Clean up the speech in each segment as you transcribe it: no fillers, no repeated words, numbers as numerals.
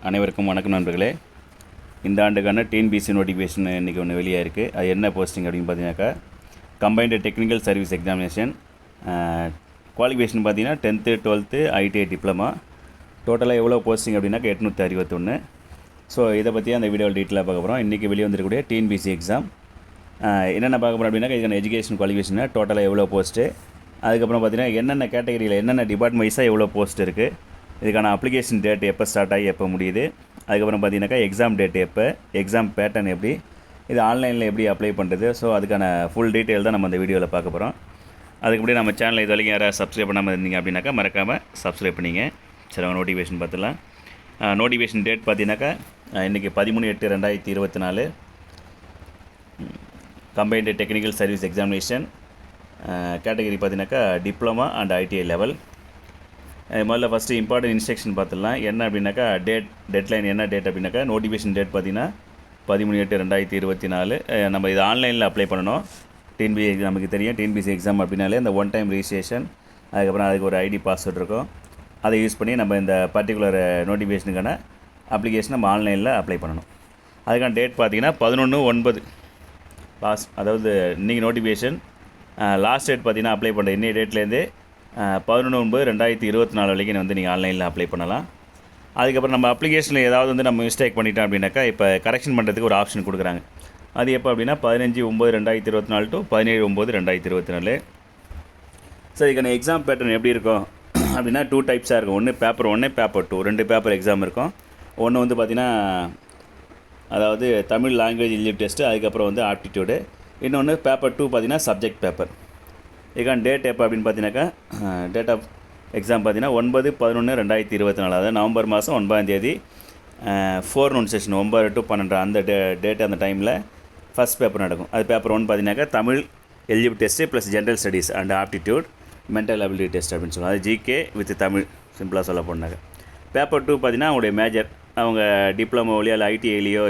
அனைவருக்கும் வணக்கம் நண்பர்களே. இந்த ஆண்டுக்கான டிஎன்பிசி நோட்டிஃபிகேஷன் இன்றைக்கி ஒன்று வெளியாக இருக்குது. அது என்ன போஸ்டிங் அப்படின்னு பார்த்தீங்கன்னாக்கா, combined technical service examination. Qualification பார்த்தீங்கன்னா 10th 12th ஐடிஐ டிப்ளமா. டோட்டலாக எவ்வளோ போஸ்டிங் அப்படின்னாக்கா 861. ஸோ இதை பற்றி அந்த வீடியோவில் டீட்டெயிலாக பார்க்க போகிறோம். இன்றைக்கி வெளியே வந்துருக்கக்கூடிய டிஎன்பிசி எக்ஸாம் என்னென்ன பார்க்க போகிறோம் அப்படின்னாக்கா, இதுக்கான எஜுகேஷன் குவாலிஃபிகேஷன் டோட்டலாக எவ்வளோ போஸ்ட்டு, அதுக்கப்புறம் பார்த்தீங்கன்னா என்னென்ன கேட்டகரியில் என்னென்ன டிபார்ட்மெண்ட் வைஸாக எவ்வளோ போஸ்ட் இருக்குது, இதுக்கான அப்ளிகேஷன் டேட் எப்போ ஸ்டார்ட் ஆகி எப்போ முடியுது, அதுக்கப்புறம் பார்த்தீங்கன்னாக்கா எக்ஸாம் டேட் எப்போ, எக்ஸாம் பேட்டர்ன் எப்படி, இது ஆன்லைனில் எப்படி அப்ளை பண்ணுறது. ஸோ அதுக்கான ஃபுல் டீட்டெயில் தான் நம்ம இந்த வீடியோவில் பார்க்க போகிறோம். அதுக்கு முன்னாடி நம்ம சேனலை இது வரைக்கும் யாராவது சப்ஸ்கிரைப் பண்ணாமல் இருந்தீங்க அப்படின்னாக்கா மறக்காமல் சப்ஸ்கிரைப் பண்ணிங்க. சரி, நோட்டிஃபிகேஷன் பார்த்துலாம். நோட்டிஃபிகேஷன் டேட் பார்த்தீங்கன்னாக்கா இன்றைக்கி 13/8/2024 combined technical service examination. Category பார்த்தீங்கன்னாக்கா டிப்ளமா அண்ட் ஐடிஐ லெவல். முதல்ல ஃபஸ்ட்டு இம்பார்ட்டன்ட் இன்ஸ்ட்ரக்ஷன் பார்த்துடலாம். என்ன அப்படின்னாக்கா டெட்லைன் என்ன டேட் அப்படின்னாக்கா, நோட்டிஃபிகேஷன் டேட் பார்த்தீங்கன்னா 13/8/2024. நம்ம இது ஆன்லைனில் அப்ளை பண்ணணும். டிஎன்பிசி நமக்கு தெரியும், டிஎன்பிசி எக்ஸாம் அப்படின்னாலே இந்த ஒன் டைம் ரிஜிஸ்ட்ரேஷன், அதுக்கப்புறம் அதுக்கு ஒரு ஐடி பாஸ்வேர்ட் இருக்கும். அதை யூஸ் பண்ணி நம்ம இந்த பர்டிகுலர் நோட்டிஃபிகேஷனுக்கான அப்ளிகேஷன் நம்ம ஆன்லைனில் அப்ளை பண்ணணும். அதுக்கான டேட் பார்த்தீங்கன்னா 11/9 லாஸ்ட், அதாவது இன்றைக்கி நோட்டிஃபிகேஷன். லாஸ்ட் டேட் பார்த்தீங்கன்னா அப்ளை பண்ணுற இன்னைய டேட்லேருந்து 11/9/2024 வரைக்கும் வந்து நீங்கள் ஆன்லைனில் அப்ளை பண்ணலாம். அதுக்கப்புறம் நம்ம அப்ளிகேஷனில் ஏதாவது வந்து நம்ம மிஸ்டேக் பண்ணிட்டோம் அப்படின்னாக்கா, இப்போ கரெக்ஷன் பண்ணுறதுக்கு ஒரு ஆப்ஷன் கொடுக்குறாங்க. அது எப்போ அப்படின்னா 15/9/2024 to 17/9/2024. ஸோ இதுக்கான எக்ஸாம் பேட்டர்ன் எப்படி இருக்கும் அப்படின்னா 2 டைப்ஸாக இருக்கும். ஒன்று பேப்பர் 1, பேப்பர் 2, 2 பேப்பர் எக்ஸாம் இருக்கும். ஒன்று வந்து பார்த்திங்கன்னா அதாவது தமிழ் லாங்குவேஜ் எலிஜிபிலிட்டி டெஸ்ட்டு, அதுக்கப்புறம் வந்து ஆப்டிடியூடு. இன்னொன்று பேப்பர் 2 பார்த்திங்கன்னா சப்ஜெக்ட் பேப்பர். இதுக்கான டேட் எப்போ அப்படின்னு பார்த்தீங்கன்னாக்கா, டேட் ஆஃப் எக்ஸாம் பார்த்தீங்கன்னா 9/11/2024, அதாவது நவம்பர் மாதம் 9ஆம் தேதி ஃபோர்நூன் செஷன் 9 to 12 அந்த டேட் அந்த டைமில் ஃபஸ்ட் பேப்பர் நடக்கும். அது பேப்பர் 1 பார்த்தீங்கன்னாக்கா Tamil eligibility test plus general studies and aptitude mental ability test அப்படின்னு சொல்லுவாங்க. அது ஜிகே வித் தமிழ் சிம்பிளாக சொல்ல போனாங்க. பேப்பர் 2 பார்த்தீங்கன்னா அவங்களுடைய மேஜர், அவங்க டிப்ளமோலையோ இல்லை ஐடிஐலையோ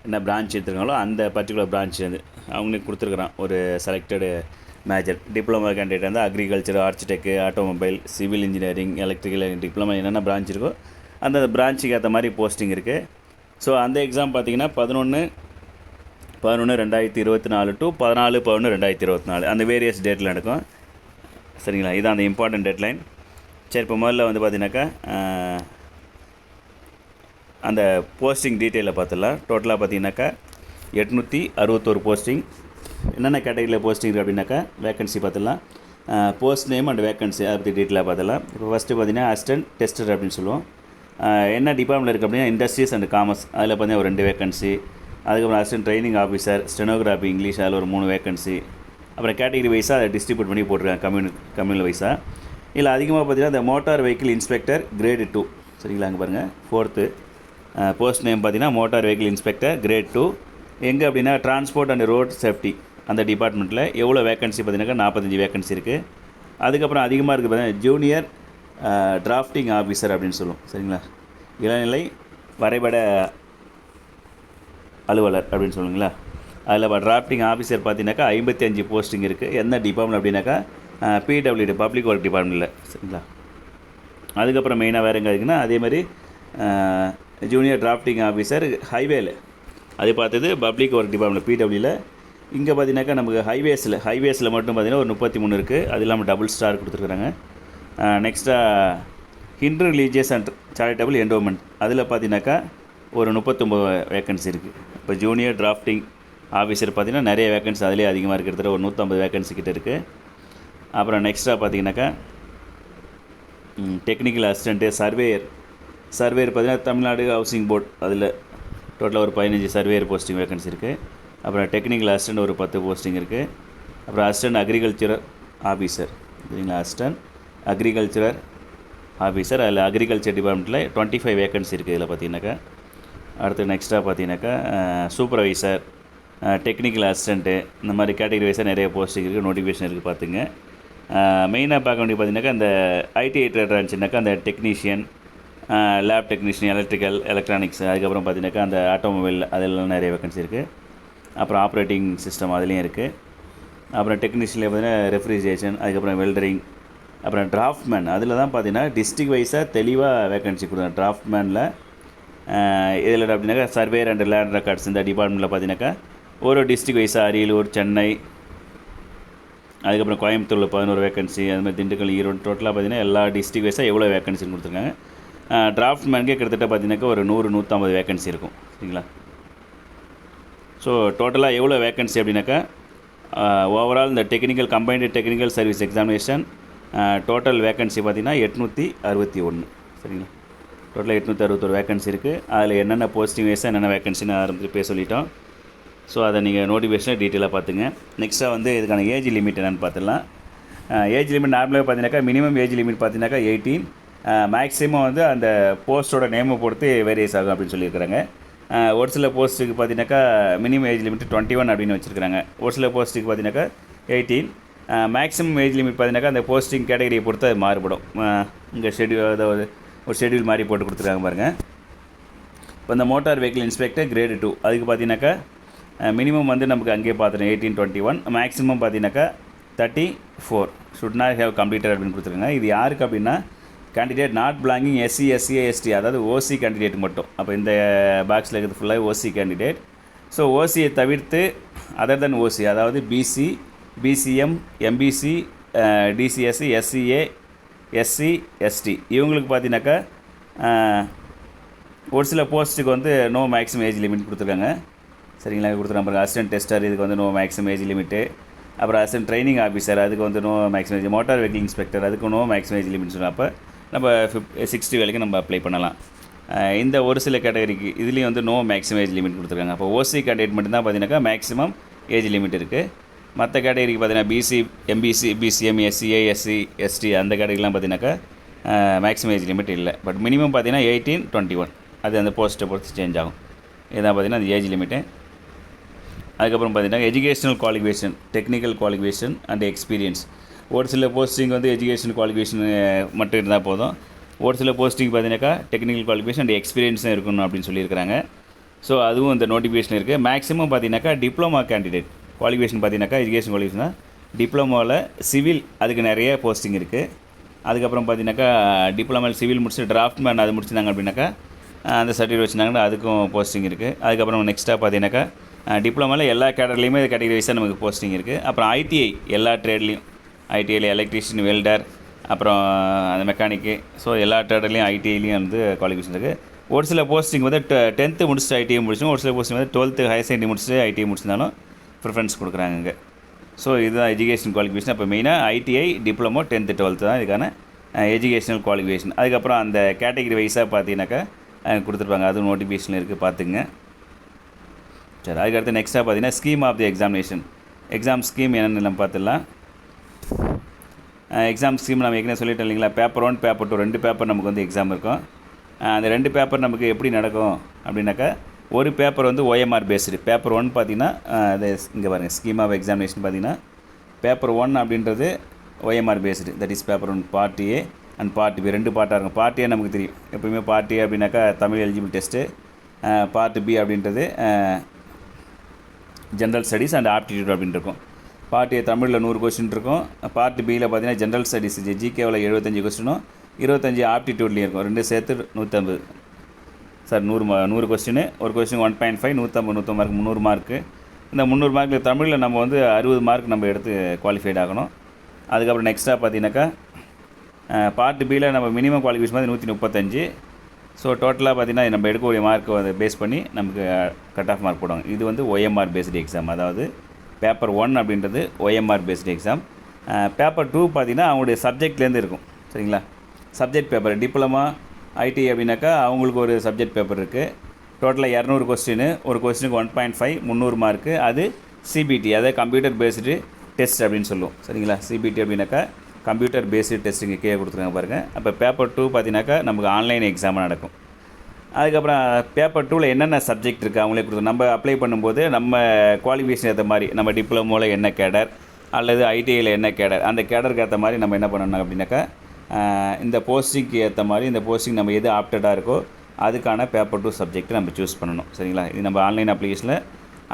என்ன பிரான்ச் எடுத்துருக்காங்களோ அந்த பர்டிகுலர் பிரான்ச் வந்து அவங்களுக்கு கொடுத்துருக்குறான் ஒரு செலக்டடு மேஜர். டிப்ளமோ கேண்டிடேட் வந்து agriculture, architect, automobile, civil engineering, electrical, diploma என்னென்ன பிரான்ச் இருக்கோ அந்த பிரான்ச்சுக்கு ஏற்ற மாதிரி போஸ்டிங் இருக்குது. ஸோ அந்த எக்ஸாம் பார்த்திங்கன்னா 11/11/2024 to 14/11/2024 அந்த வேரியஸ் டேட்டில் நடக்கும். சரிங்களா, இதுதான் அந்த இம்பார்ட்டன்ட் டெட்லைன். சரி, இப்போ முதல்ல வந்து பார்த்தீங்கன்னாக்கா அந்த போஸ்டிங் டீட்டெயிலில் பார்த்துடலாம். டோட்டலாக பார்த்தீங்கன்னாக்கா 861 போஸ்டிங். என்னென்ன கேட்டகரியில் போஸ்டிங் இருக்குது அப்படின்னாக்கா வேக்கன்சி பார்த்துடலாம். போஸ்ட் நேம் அண்ட் வேக்கன்சி அதை பற்றி டீட்டெயிலாக பார்த்துடலாம். இப்போ ஃபஸ்ட்டு பார்த்தீங்கன்னா அசிஸ்டன்ட் டெஸ்டர் அப்படின்னு சொல்லுவோம். என்ன டிபார்ட்மெண்ட் இருக்குது அப்படின்னா இண்டஸ்ட்ரீஸ் அண்ட் காமர்ஸ், அதில் பார்த்தீங்கன்னா ஒரு 2 வேக்கன்சி. அதுக்கப்புறம் assistant training officer, stenography English, அதில் ஒரு 3 வேக்கன்சி. அப்புறம் கேட்டகரி வைஸாக அதை டிஸ்ட்ரிபியூட் பண்ணி போட்டிருக்காங்க கம்யூனல் வைஸாக. இல்லை அதிகமாக பார்த்தீங்கன்னா இந்த மோட்டார் வெஹிக்கிள் இன்ஸ்பெக்டர் கிரேடு 2. சரிங்களா, அங்கே பாருங்கள் 4th போஸ்ட் நேம் பார்த்தீங்கன்னா மோட்டார் வெஹிக்கிள் இன்ஸ்பெக்டர் கிரேட் 2. எங்கே அப்படின்னா டிரான்ஸ்போர்ட் அண்ட் ரோட் சேஃப்டி அந்த டிபார்ட்மெண்ட்டில் எவ்வளோ வேக்கன்சி பார்த்தீங்கன்னாக்கா 45 வேக்கன்சி இருக்குது. அதுக்கப்புறம் அதிகமாக இருக்குது பார்த்தீங்கன்னா ஜூனியர் டிராஃப்டிங் ஆஃபீஸர் அப்படின்னு சொல்லுவோம். சரிங்களா, இளநிலை வரைபட அலுவலர் அப்படின்னு சொல்லுங்களா. அதில் டிராஃப்டிங் ஆஃபீஸர் பார்த்தீங்கன்னாக்கா 55 போஸ்டிங் இருக்குது. என்ன டிபார்ட்மெண்ட் அப்படின்னாக்கா பிடபிள்யூடி பப்ளிக் ஒர்க் டிபார்ட்மெண்ட்டில். சரிங்களா, அதுக்கப்புறம் மெயினாக வேறு எங்கே இருக்குன்னா அதேமாதிரி ஜூனியர் டிராஃப்டிங் ஆஃபீஸர் ஹைவேல, அது பார்த்தது பப்ளிக் ஒர்க் டிபார்ட்மெண்ட் பிடபிள்யூவில். இங்கே பார்த்தீங்கன்னாக்கா நமக்கு ஹைவேஸில் மட்டும் பார்த்திங்கன்னா ஒரு 33 இருக்குது. அது இல்லாமல் டபுள் ஸ்டார் கொடுத்துருக்குறாங்க. நெக்ஸ்ட்டாக Hindu religious and charitable endowment, அதில் பார்த்தீங்கன்னாக்கா ஒரு 39 வேக்கன்சி இருக்குது. இப்போ ஜூனியர் டிராஃப்டிங் ஆஃபீஸர் பார்த்திங்கன்னா நிறைய வேக்கன்சி அதிலே அதிகமாக இருக்கிறது, ஒரு 150 வேக்கன்சி கிட்ட இருக்குது. அப்புறம் நெக்ஸ்ட்டாக பார்த்தீங்கன்னாக்கா டெக்னிக்கல் அசிஸ்டண்ட்டு சர்வேயர் பார்த்திங்கன்னா தமிழ்நாடு ஹவுசிங் போர்டு, அதில் டோட்டலாக ஒரு 15 சர்வேயர் போஸ்டிங் வேக்கன்சி இருக்குது. அப்புறம் டெக்னிக்கல் அசிஸ்டண்ட் ஒரு 10 போஸ்டிங் இருக்குது. அப்புறம் அசிஸ்டண்ட் அக்ரிகல்ச்சரல் ஆஃபீஸர், சரிங்களா, அசிஸ்டண்ட் அக்ரிகல்ச்சரல் ஆஃபீஸர், அதில் அக்ரிகல்ச்சர் டிபார்ட்மெண்ட்டில் 25 வேக்கன்சி இருக்குது. இதில் பார்த்தீங்கன்னாக்கா அடுத்து நெக்ஸ்ட்டாக பார்த்தீங்கன்னாக்கா சூப்பர்வைசர், டெக்னிக்கல் அசிஸ்டண்ட்டு, இந்த மாதிரி கேட்டகரி வைஸாக நிறைய போஸ்டிங் இருக்குது, நோட்டிஃபிகேஷன் இருக்குது. பார்த்துங்க, மெயினாக பார்க்க வேண்டியது பார்த்தீங்கன்னாக்கா இந்த ஐடிஐ ட்ரேடர் இருந்துச்சுனாக்கா அந்த technician, lab technician, electrical, electronics, அதுக்கப்புறம் பார்த்தீங்கன்னாக்கா அந்த ஆட்டோமொபைல் அதெல்லாம் நிறைய வேக்கன்சி இருக்குது. அப்புறம் ஆப்ரேட்டிங் சிஸ்டம் அதுலேயும் இருக்குது. அப்புறம் டெக்னீஷியனில் பார்த்தீங்கன்னா ரெஃப்ரிஜரேஷன், அதுக்கப்புறம் வெல்டரிங், அப்புறம் டிராஃப்ட்மேன் அதில் தான் பார்த்தீங்கன்னா டிஸ்ட்ரிக் வைஸாக தெளிவாக வேகன்சி கொடுக்குறாங்க. டிராஃப்ட்மேனில் இதில் அப்படின்னாக்கா சர்வேர் அண்ட் லேண்ட் ரெக்கார்ட்ஸ் இந்த டிபார்ட்மெண்ட்டில் பார்த்தீங்கன்னாக்கா ஒரு டிஸ்ட்ரிக் வைஸாக அரியலூர், சென்னை, அதுக்கப்புறம் கோயம்புத்தூரில் 11 வேகன்சி, அதுமாதிரி திண்டுக்கல், ஈரோடு, டோட்டலாக பார்த்தீங்கன்னா எல்லா டிஸ்ட்ரிக் வைஸாக எவ்வளோ வேகன்சின்னு கொடுத்துருக்காங்க. டிராஃப்ட்மேனுக்கே கிட்டத்தட்ட பார்த்தீங்கன்னாக்கா ஒரு 100-150 வேகன்சி இருக்கும். சரிங்களா? ஸோ டோட்டலாக எவ்வளோ வேகன்சி அப்படின்னாக்கா ஓவரால் இந்த combined technical service examination total vacancy பார்த்திங்கன்னா 861. சரிங்களா? டோட்டலாக 861 வேகன்சி இருக்குது. அதில் என்னென்ன போஸ்டிங் வைஸாக என்னென்ன வேகன்சின்னு ஆரம்பித்து பேச சொல்லிட்டோம். ஸோ அதை நீங்கள் நோட்டிஃபிகேஷனை டீட்டெயிலாக பார்த்துங்க. நெக்ஸ்ட்டாக வந்து இதுக்கான ஏஜ் லிமிட் என்னென்னு பார்த்துடலாம். ஏஜ் லிமிட் நார்மலாக பார்த்தீங்கன்னாக்கா மினிமம் ஏஜ் லிமிட் பார்த்தீங்கன்னாக்கா 18, மேக்ஸிமம் வந்து அந்த போஸ்ட்டோட நேமை பொறுத்து வேரியஸ் ஆகும் அப்படின்னு சொல்லியிருக்கிறாங்க. ஒரு சில போஸ்ட்டுக்கு பார்த்தீங்கன்னாக்கா மினிமம் ஏஜ் லிமிட் 21 அப்படின்னு வச்சுருக்காங்க. ஒரு சில போஸ்ட்டுக்கு பார்த்தீங்கன்னாக்கா 18. மேக்ஸிமம் ஏஜ் லிமிட் பார்த்தீங்கன்னாக்கா அந்த போஸ்டிங் கேட்டகரியை பொறுத்து அது மாறுபடும். இங்கே ஷெட்யூல் அதாவது ஒரு ஷெட்யூல் மாதிரி போட்டு கொடுத்துருக்காங்க பாருங்கள். இப்போ இந்த மோட்டார் வெஹிக்கிள் இன்ஸ்பெக்டர் கிரேடு 2 அதுக்கு பார்த்தீங்கன்னாக்கா மினிமம் வந்து நமக்கு அங்கேயே பார்த்துட்டோம் 18-21, மேக்ஸிமம் பார்த்தீங்கன்னாக்கா 34 ஷுட் நாட் ஹேவ் கம்ப்ளீட்டட் அப்படின்னு கொடுத்துருக்காங்க. இது யாருக்கு அப்படின்னா candidate not belonging SC, SCA, ST அதாவது ஓசி கேண்டிடேட் மட்டும். அப்போ இந்த பாக்ஸில் இருக்கிறது ஃபுல்லாக ஓசி கேண்டிடேட். ஸோ ஓசியை தவிர்த்து அதர் தென் ஓசி அதாவது BC, BCM, MBC, DCSC, SCA, SC, ST இவங்களுக்கு பார்த்தீங்கன்னாக்கா ஒரு சில போஸ்ட்டுக்கு வந்து நோ மேக்ஸிமம் ஏஜ் லிமிட் கொடுத்துருக்காங்க. சரிங்களா? கொடுத்துருக்காங்க. அசிஸ்டன்ட் டெஸ்டர் இதுக்கு வந்து நோ மேக்ஸிமம் ஏஜ் லிமிட்டு. அப்புறம் அசிஸ்டன்ட் ட்ரைனிங் ஆஃபீஸர் அதுக்கு வந்து no maximum age. Motor vehicle inspector அதுக்கு நோ மேக்ஸிமம் ஏஜ் லிமிட் சொல்லுவோம். அப்போ நம்ம 60 வரைக்கும் நம்ம அப்ளை பண்ணலாம். இந்த ஒரு சில கேட்டகரிக்கு இதுலேயும் வந்து நோ மேக்ஸிமம் ஏஜ் லிமிட் கொடுத்துருக்காங்க. அப்போ ஓசி கேண்டிடேட் மட்டும்தான் பார்த்தீங்கன்னாக்கா மேக்ஸிமம் ஏஜ் லிமிட் இருக்குது. மற்ற கேட்டகரிக்கு பார்த்தீங்கன்னா BC, MBC, BCM, SCA, SC, ST அந்த கேட்டகரிலாம் பார்த்தீங்கன்னாக்கா மேக்ஸிமம் ஏஜ் லிமிட் இல்லை. பட் மினிமம் பார்த்தீங்கன்னா 18-21 அது அந்த போஸ்ட்டை பொறுத்து சேஞ்ச் ஆகும். இதுதான் பார்த்தீங்கன்னா அந்த ஏஜ் லிமிட்டு. அதுக்கப்புறம் பார்த்தீங்கன்னா educational qualification, technical qualification and experience. ஒரு சில போஸ்டிங் வந்து எஜுகேஷன் குவாலிஃபிகேஷன் மட்டும் இருந்தால் போதும். ஒரு சில போஸ்டிங் பார்த்தீங்கன்னாக்கா டெக்னிக்கல் குவாலிஃபிகேஷன் அண்ட் எக்ஸ்பீரியன்ஸும் இருக்கணும் அப்படின்னு சொல்லியிருக்கிறாங்க. ஸோ அதுவும் இந்த நோட்டிஃபிகேஷன் இருக்குது. மேக்ஸிமம் பார்த்தீங்கன்னாக்கா டிப்ளமா கேண்டிடேட் குவாலிஃபிகேஷன் பார்த்தீங்கன்னாக்கா எஜுகேஷன் குவாலிஃபிகேஷன் தான். டிப்ளமோவில் சிவில் அதுக்கு நிறைய போஸ்டிங் இருக்குது. அதுக்கப்புறம் பார்த்தீங்கன்னாக்கா டிப்ளமோவில் சிவில் முடிச்சு டிராஃப்ட்மேன் அது முடிச்சிருந்தாங்க அப்படின்னாக்கா அந்த சர்டிஃபிகேட் வச்சுருந்தாங்கன்னா அதுக்கும் போஸ்டிங் இருக்குது. அதுக்கப்புறம் நெக்ஸ்ட்டாக பார்த்தீங்கன்னாக்கா டிப்ளமாவில் எல்லா கேட்டகரிலையுமே கேட்டகரி வைஸாக நமக்கு போஸ்டிங் இருக்குது. அப்புறம் ஐடிஐ எல்லா ட்ரேட்லேயும் ஐடிஐயில் எலக்ட்ரீஷியன், வெல்டர், அப்புறம் அந்த மெக்கானிக்கு, ஸோ எல்லா ட்ரேட்லேயும் ஐடிஐலையும் வந்து குவாலிஃபிகேஷன் இருக்குது. ஒரு சில போஸ்டிங் வந்து 10th முடிச்சுட்டு ஐடிஐ முடிச்சும், ஒரு சில போஸ்டிங் வந்து 12th ஹையர் செகண்டரி முடிச்சுட்டு ஐடிஐ முடிச்சிருந்தாலும் ப்ரிஃபரன்ஸ் கொடுக்குறாங்க இங்கே. ஸோ இதுதான் எஜுகேஷன் குவாலிஃபிகேஷன். அப்போ மெயினாக ஐடிஐ, டிப்ளமோ, 10th 12th தான் இதுக்கான எஜுகேஷனல் குவாலிஃபிகேஷன். அதுக்கப்புறம் அந்த கேட்டகரி வைஸாக பார்த்தீங்கன்னாக்கா கொடுத்துருப்பாங்க. அதுவும் நோட்டிஃபிகேஷன் இருக்குது பார்த்துங்க. சரி, அதுக்கடுத்து நெக்ஸ்ட்டாக பார்த்தீங்கன்னா scheme of the examination. Exam scheme என்னென்னு நம்ம பார்த்துடலாம். எக்ஸாம் ஸ்கீம் நம்ம ஏற்கனவே சொல்லிட்டோம் இல்லைங்களா? பேப்பர் 1, பேப்பர் 2 2 பேப்பர் நமக்கு வந்து எக்ஸாம் இருக்கும். அந்த 2 பேப்பர் நமக்கு எப்படி நடக்கும் அப்படின்னாக்கா ஒரு பேப்பர் வந்து OMR பேஸ்டு. பேப்பர் 1 பார்த்திங்கன்னா அது இங்கே பாருங்கள் ஸ்கீம் ஆஃப் எக்ஸாமினேஷன் பார்த்திங்கன்னா பேப்பர் 1 அப்படின்றது OMR based. That is paper 1 part A and part B 2 பார்ட்டாக இருக்கும். பார்ட் A நமக்கு தெரியும் எப்போயுமே. பார்ட் A அப்படின்னாக்கா Tamil eligible test. Part B அப்படின்றது ஜென்ரல் ஸ்டடீஸ் அண்ட் ஆப்டிடியூட் அப்படின்னு இருக்கும். பார்ட் A தமிழில் 100 கொஸ்டின் இருக்கும். பார்ட் Bயில் பார்த்தீங்கன்னா ஜென்ரல் ஸ்டடீஸ் ஜிகேவில் 75 கொஸ்டினும் 25 ஆப்டிடியூட்லேயும் இருக்கும். 2 சேர்த்து 150 சார் 100 கொஸ்டின். ஒரு கொஸ்டின் 1.5 150 மார்க் 300 மார்க்கு. இந்த 300 மார்க்கில் தமிழில் நம்ம வந்து 60 மார்க் நம்ம எடுத்து குவாலிஃபைட் ஆகணும். அதுக்கப்புறம் நெக்ஸ்ட்டாக பார்த்தீங்கன்னாக்கா பார்ட் Bயில் நம்ம மினிமம் குவாலிஃபிகேஷன் மாதிரி 135. ஸோ டோட்டலாக பார்த்திங்கன்னா நம்ம எடுக்கக்கூடிய மார்க்கை அதை பேஸ் பண்ணி நமக்கு கட் ஆஃப் மார்க் போடுவாங்க. இது வந்து OMR பேஸ்டு எக்ஸாம். அதாவது பேப்பர் 1 அப்படின்றது OMR பேஸ்டு எக்ஸாம். பேப்பர் 2 பார்த்திங்கன்னா அவங்களுடைய சப்ஜெக்ட்லேருந்து இருக்கும். சரிங்களா? சப்ஜெக்ட் பேப்பர் டிப்ளமா, ஐடி அப்படின்னாக்கா அவங்களுக்கு ஒரு சப்ஜெக்ட் பேப்பர் இருக்குது. டோட்டலாக 200 கொஸ்டின். ஒரு கொஸ்டினுக்கு 1.5 300 மார்க்கு. அது CBT அதாவது கம்ப்யூட்டர் பேஸ்டு டெஸ்ட் அப்படின்னு சொல்லுவோம். சரிங்களா? CBT அப்படின்னாக்கா கம்ப்யூட்டர் பேஸ்டு டெஸ்ட்டுங்க கீழே கொடுத்துருக்காங்க பாருங்கள். அப்போ பேப்பர் 2 பார்த்தீங்கன்னாக்கா நமக்கு ஆன்லைன் எக்ஸாமாக நடக்கும். அதுக்கப்புறம் பேப்பர் 2ல் என்னென்ன சப்ஜெக்ட் இருக்குது அவங்களே கொடுத்து நம்ம அப்ளை பண்ணும்போது நம்ம குவாலிஃபிகேஷன் ஏற்ற மாதிரி நம்ம டிப்ளமோவில் என்ன கேடர் அல்லது ஐடிஐயில் என்ன கேடர் அந்த கேடருக்கு ஏற்ற மாதிரி நம்ம என்ன பண்ணணும் அப்படின்னாக்கா இந்த போஸ்டிங்க்கு ஏற்ற மாதிரி இந்த போஸ்டிங் நம்ம எது ஆப்டடாக இருக்கோ அதுக்கான பேப்பர் 2 சப்ஜெக்ட் நம்ம சூஸ் பண்ணணும். சரிங்களா? இது நம்ம ஆன்லைன் அப்ளிகேஷனில்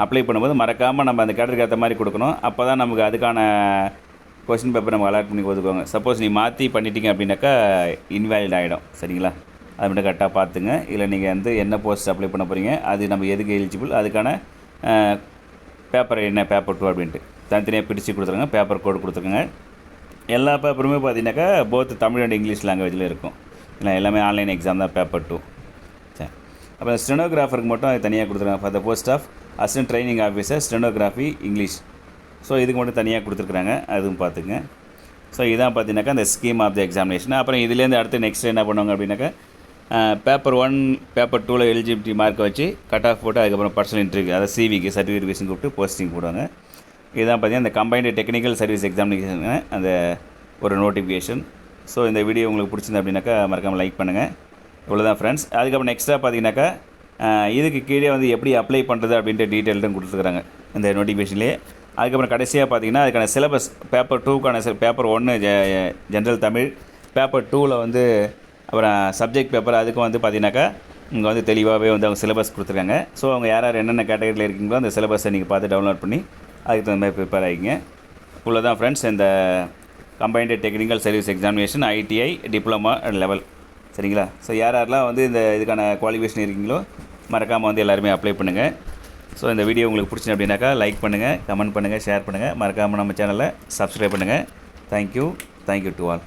அப்ளை பண்ணும்போது மறக்காமல் நம்ம அந்த கேடருக்கு ஏற்ற மாதிரி கொடுக்கணும். அப்போ தான் நமக்கு அதுக்கான கொஸ்டின் பேப்பர் நம்ம அலாட் பண்ணி ஒதுக்குவாங்க. சப்போஸ் நீ மாற்றி பண்ணிட்டீங்க அப்படின்னாக்கா இன்வேலிட் ஆகிடும். சரிங்களா? அது மட்டும் கரெக்டாக பார்த்துங்க. இல்லை நீங்கள் வந்து என்ன போஸ்ட் அப்ளை பண்ண போகிறீங்க, அது நம்ம எதுக்கு எலிஜிபிள், அதுக்கான பேப்பர் என்ன, பேப்பர் 2 அப்படின்ட்டு தனித்தனியாக பிரித்து கொடுத்துருங்க. பேப்பர் கோடு கொடுத்துருங்க. எல்லா பேப்பருமே பார்த்தீங்கன்னாக்கா போத் தமிழ் அண்ட் இங்கிலீஷ் லாங்குவேஜில் இருக்கும். இல்லை எல்லாமே ஆன்லைன் எக்ஸாம் தான் பேப்பர் 2. சரி, அப்புறம் ஸ்டெனோகிராஃபருக்கு மட்டும் அது தனியாக கொடுத்துருக்காங்க. For the post of assistant training officer stenography English. So இதுக்கு மட்டும் தனியாக கொடுத்துருக்குறாங்க. அதுவும் பார்த்துங்க. ஸோ இதான் பார்த்தீங்கன்னாக்கா அந்த ஸ்கீம் ஆஃப் த எக்ஸாமினேஷன். அப்புறம் இதுலேருந்து அடுத்து நெக்ஸ்ட் என்ன பண்ணுவாங்க அப்படின்னாக்கா பேப்பர் 1 பேப்பர் 2ல் எலிஜிபிலிட்டி மார்க்கை வச்சு கட் ஆஃப் போட்டு அதுக்கப்புறம் பர்சனல் இன்டர்வியூ, அதாவது சிவிக்கு சர்டிஃபிகேஷன் கூப்பிட்டு போஸ்டிங் போடுவாங்க. இதுதான் பார்த்தீங்கன்னா இந்த கம்பைன்டு டெக்னிக்கல் சர்வீஸ் எக்ஸாமினேஷன் அந்த ஒரு நோட்டிஃபிகேஷன். ஸோ இந்த வீடியோ உங்களுக்கு பிடிச்சிருந்தா அப்படின்னாக்கா மறக்காமல் லைக் பண்ணுங்கள். இவ்வளோதான் ஃப்ரெண்ட்ஸ். அதுக்கப்புறம் நெக்ஸ்ட்டாக பார்த்தீங்கன்னாக்கா இதுக்கு கீழே வந்து எப்படி அப்ளை பண்ணுறது அப்படின்ட்டு டீட்டெயில்டும் கொடுத்துருக்குறாங்க இந்த நோட்டிஃபிகேஷன்லேயே. அதுக்கப்புறம் கடைசியாக பார்த்தீங்கன்னா அதுக்கான சிலபஸ் பேப்பர் 2க்கான பேப்பர் 1 ஜென்ரல் தமிழ், பேப்பர் 2ல் வந்து அப்புறம் சப்ஜெக்ட் பேப்பர் அதுக்கும் வந்து பார்த்தீங்கன்னாக்கா இங்கே வந்து தெளிவாகவே வந்து அவங்க சிலபஸ் கொடுத்துருக்காங்க. ஸோ அவங்க யார் யார் என்னென்ன கேட்டகரியில் இருக்கீங்களோ அந்த சிலபஸை நீங்கள் பார்த்து டவுன்லோட் பண்ணி அதுக்கு தகுந்த மாதிரி ப்ரிப்பேர் ஆகிங்க. இவ்வளோதான் ஃப்ரெண்ட்ஸ் இந்த combined technical service examination ITI diploma level. சரிங்களா? ஸோ யாரெல்லாம் வந்து இந்த இதுக்கான குவாலிஃபிகேஷன் இருக்கீங்களோ மறக்காமல் வந்து எல்லாருமே அப்ளை பண்ணுங்கள். ஸோ இந்த வீடியோ உங்களுக்கு பிடிச்சி அப்படின்னாக்கா லைக் பண்ணுங்கள், கமெண்ட் பண்ணுங்கள், ஷேர் பண்ணுங்கள். மறக்காமல் நம்ம சேனலை சப்ஸ்கிரைப் பண்ணுங்கள். Thank you to all.